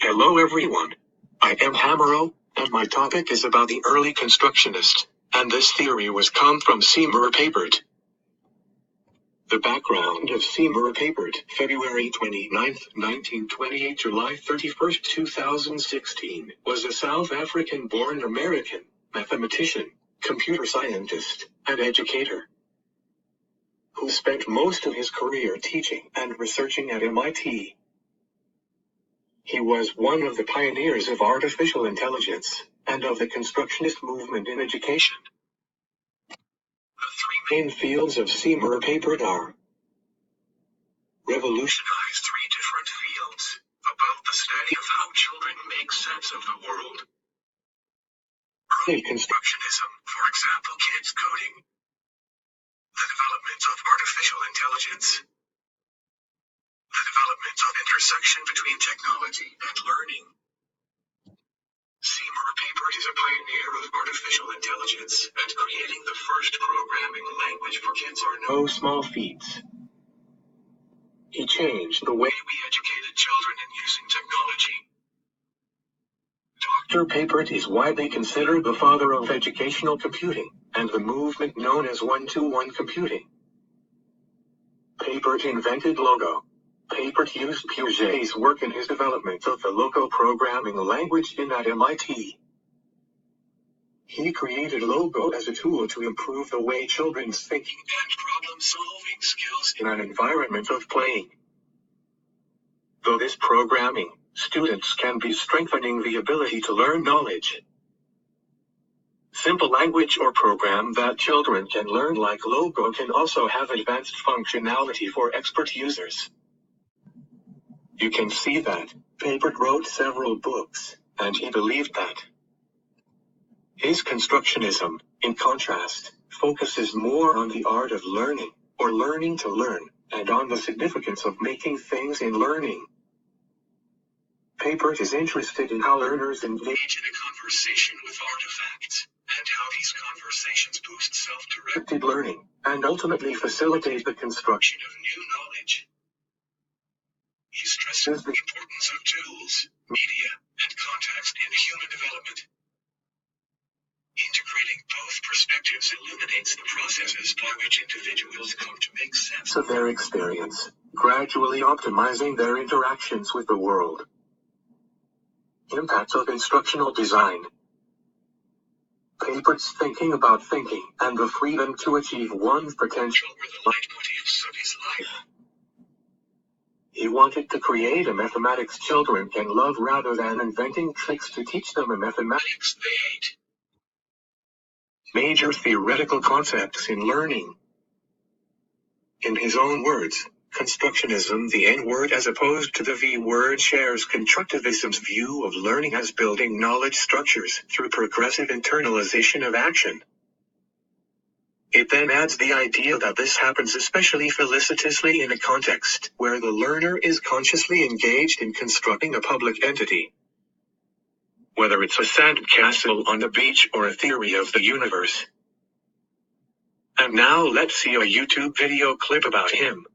Hello everyone. I am Hamero, and my topic is about the early constructionists, and this theory was come from Seymour Papert. The background of Seymour Papert, February 29, 1928 July 31, 2016, was a South African-born American mathematician, computer scientist, and educator who spent most of his career teaching and researching at MIT. He was one of the pioneers of artificial intelligence and of the constructionist movement in education. The three main fields of Seymour Papert are revolutionized three different fields about the study of how children make sense of the world. Early constructionism, for example, kids coding. The development of artificial intelligence. The development of intersection between technology and learning. Seymour Papert is a pioneer of artificial intelligence, and creating the first programming language for kids are no small feats. He changed the way we educated children in using technology. Dr. Papert is widely considered the father of educational computing, and the movement known as one-to-one computing. Papert invented Logo. Papert used Piaget's work in his development of the Logo programming language at MIT. He created Logo as a tool to improve the way children's thinking and problem-solving skills in an environment of playing. Though this programming, students can be strengthening the ability to learn knowledge. Simple language or program that children can learn like Logo can also have advanced functionality for expert users. You can see that Papert wrote several books, and he believed that. His constructionism, in contrast, focuses more on the art of learning, or learning to learn, and on the significance of making things in learning. Papert is interested in how learners engage in a conversation with artifacts, and how these conversations boost self-directed learning, and ultimately facilitate the construction of new knowledge. He stresses the importance of tools, media, and context in human development. Integrating both perspectives illuminates the processes by which individuals come to make sense of their experience, gradually optimizing their interactions with the world. Impacts of instructional design. Papert's thinking about thinking and the freedom to achieve one's potential were the leitmotifs of his life. He wanted to create a mathematics children can love rather than inventing tricks to teach them a mathematics they hate. Major theoretical concepts in learning. In his own words, constructionism, the N-word as opposed to the V-word, shares constructivism's view of learning as building knowledge structures through progressive internalization of action. It then adds the idea that this happens especially felicitously in a context where the learner is consciously engaged in constructing a public entity. Whether it's a sand castle on the beach or a theory of the universe. And now let's see a YouTube video clip about him.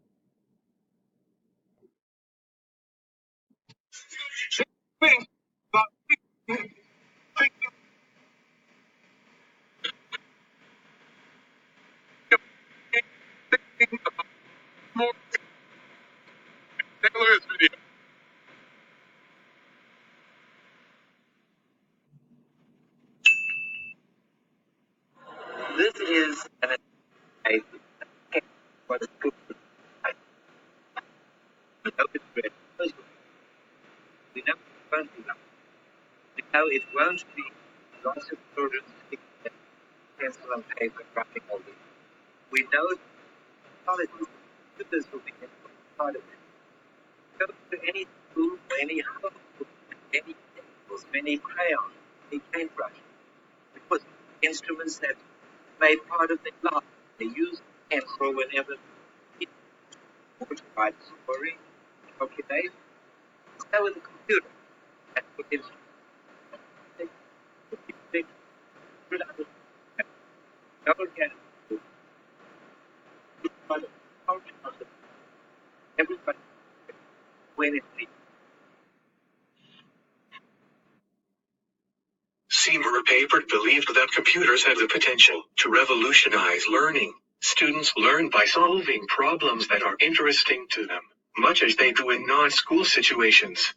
This is an what is good. We know it's red. We know it won't be enough. We know it won't be lots of children sticking their pencil and paper writing all this. We know technology, computers will be part of it. Go to any school, any home, any pencils, any crayons, any paintbrush. Because instruments that made part of their life. They use pencil whenever it to write a story, calculate. So with the computer, that's what it's everybody when it Seymour Papert believed that computers had the potential to revolutionize learning. Students learn by solving problems that are interesting to them, much as they do in non-school situations.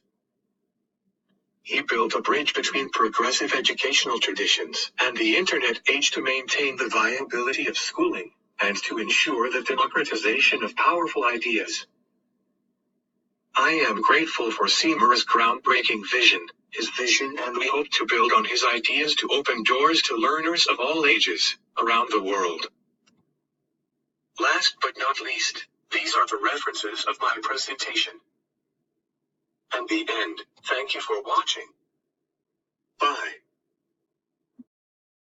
He built a bridge between progressive educational traditions and the internet age to maintain the viability of schooling, and to ensure the democratization of powerful ideas. I am grateful for Seymour's groundbreaking vision, and we hope to build on his ideas to open doors to learners of all ages, around the world. Last but not least, these are the references of my presentation. And the end. Thank you for watching. Bye.